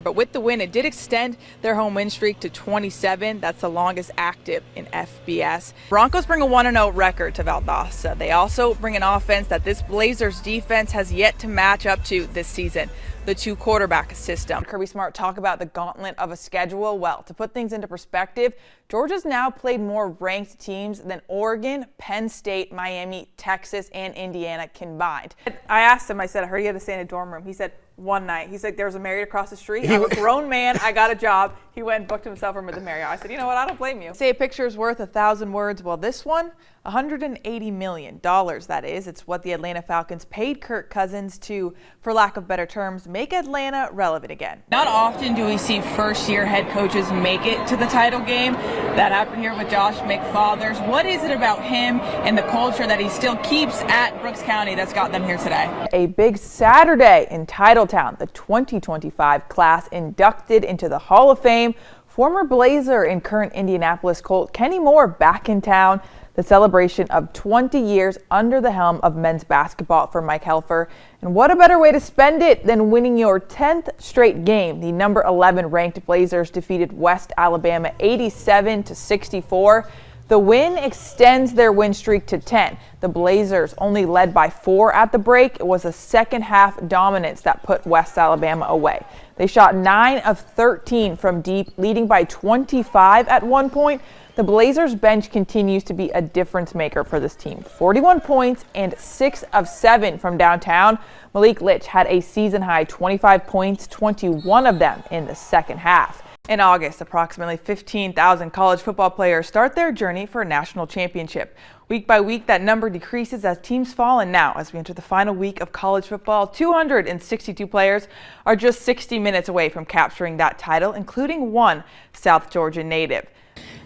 But with the win, it did extend their home win streak to 27. That's the longest active in FBS. Broncos bring a 1-0 record to Valdosta. They also bring an offense that this Blazers defense has yet to match up to this season, the two-quarterback system. Kirby Smart talk about the gauntlet of a schedule. Well, to put things into perspective, Georgia's now played more ranked teams than Oregon, Penn State, Miami, Texas, and Indiana combined. I asked him, I said, I heard you had to stay in a dorm room. He said, one night. He said, there was a Marriott across the street. I'm a grown man. I got a job. He went and booked himself a room at the Marriott. I said, you know what? I don't blame you. Say a picture's worth 1,000 words. Well, this one, $180 million, that is. It's what the Atlanta Falcons paid Kirk Cousins to, for lack of better terms, make Atlanta relevant again. Not often do we see first-year head coaches make it to the title game. That happened here with Josh McFathers. What is it about him and the culture that he still keeps at Brooks County that's got them here today? A big Saturday in Titletown, the 2025 class inducted into the Hall of Fame. Former Blazer and current Indianapolis Colt Kenny Moore back in town. The celebration of 20 years under the helm of men's basketball for Mike Helfer. And what a better way to spend it than winning your 10th straight game. The number 11 ranked Blazers defeated West Alabama 87-64. The win extends their win streak to 10. The Blazers only led by 4 at the break. It was a second half dominance that put West Alabama away. They shot 9 of 13 from deep, leading by 25 at one point. The Blazers bench continues to be a difference maker for this team. 41 points and 6 of 7 from downtown. Malik Litch had a season high 25 points, 21 of them in the second half. In August, approximately 15,000 college football players start their journey for a national championship. Week by week, that number decreases as teams fall, and now, as we enter the final week of college football, 262 players are just 60 minutes away from capturing that title, including one South Georgia native.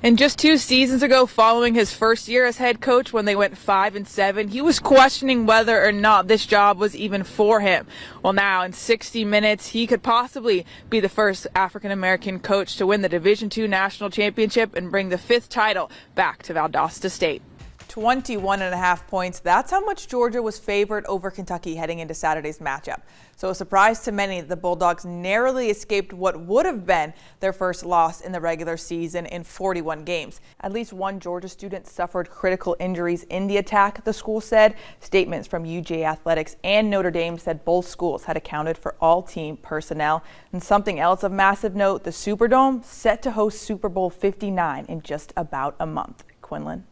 And just 2 seasons ago, following his first year as head coach when they went 5-7, he was questioning whether or not this job was even for him. Well, now in 60 minutes, he could possibly be the first African-American coach to win the Division II national championship and bring the 5th title back to Valdosta State. 21.5 points. That's how much Georgia was favored over Kentucky heading into Saturday's matchup. So a surprise to many, the Bulldogs narrowly escaped what would have been their first loss in the regular season in 41 games. At least one Georgia student suffered critical injuries in the attack, the school said. Statements from UGA Athletics and Notre Dame said both schools had accounted for all team personnel. And something else of massive note, the Superdome set to host Super Bowl 59 in just about a month. Quinlan.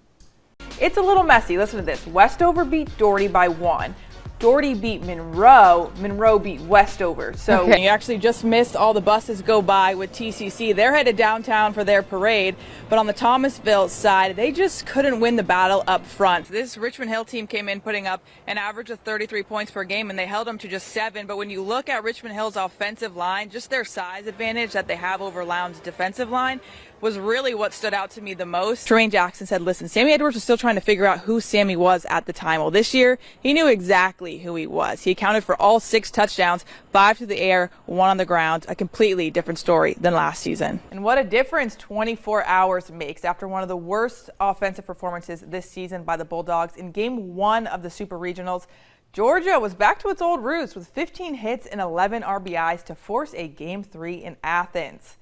It's a little messy. Listen to this. Westover beat Doherty by 1. Doherty beat Monroe. Monroe beat Westover. So You actually just missed all the buses go by with TCC. They're headed downtown for their parade. But on the Thomasville side, they just couldn't win the battle up front. This Richmond Hill team came in putting up an average of 33 points per game, and they held them to just 7. But when you look at Richmond Hill's offensive line, just their size advantage that they have over Lowndes' defensive line was really what stood out to me the most. Terrain Jackson said, listen, Sammy Edwards was still trying to figure out who Sammy was at the time. Well, this year, he knew exactly who he was. He accounted for all 6 touchdowns, 5 through the air, 1 on the ground. A completely different story than last season. And what a difference 24 hours makes after one of the worst offensive performances this season by the Bulldogs. In Game 1 of the Super Regionals, Georgia was back to its old roots with 15 hits and 11 RBIs to force a Game 3 in Athens.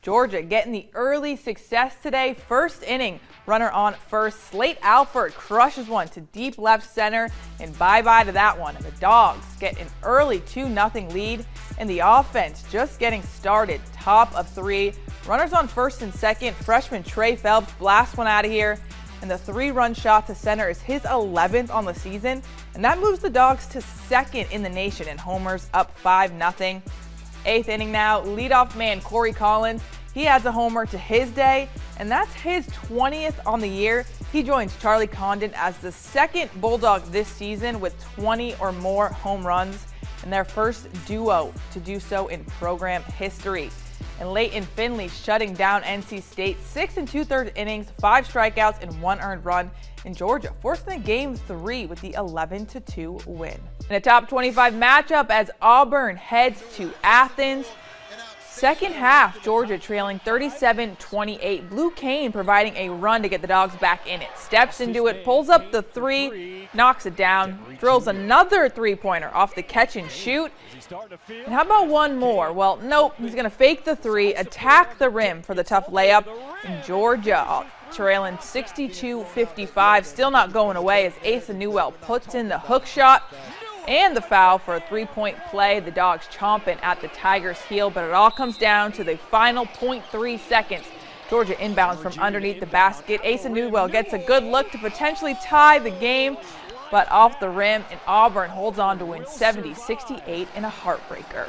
Georgia getting the early success today. First inning, runner on first. Slate Alford crushes one to deep left center, and bye-bye to that one. And the Dogs get an early 2-0 lead, and the offense just getting started. Top of 3. Runners on first and second. Freshman Trey Phelps blasts one out of here, and the 3-run shot to center is his 11th on the season, and that moves the Dogs to second in the nation, and homers up 5-0. 8th inning now, leadoff man Corey Collins. He adds a homer to his day, and that's his 20th on the year. He joins Charlie Condon as the second Bulldog this season with 20 or more home runs, and their first duo to do so in program history. And Leighton Finley shutting down NC State, 6 2/3 innings, 5 strikeouts, and 1 earned run. In Georgia, forcing a Game 3 with the 11-2 win. In a top 25 matchup as Auburn heads to Athens. Second half, Georgia trailing 37-28. Blue Cane providing a run to get the Dogs back in it. Steps into it, pulls up the three, knocks it down, drills another three-pointer off the catch and shoot. And how about one more? Well, nope, he's going to fake the three, attack the rim for the tough layup. And Georgia trailing 62-55, still not going away as Asa Newell puts in the hook shot and the foul for a three-point play. The Dogs chomping at the Tigers' heel, but it all comes down to the final 0.3 seconds. Georgia inbounds from underneath the basket. Asa Newell gets a good look to potentially tie the game, but off the rim, and Auburn holds on to win 70-68 in a heartbreaker.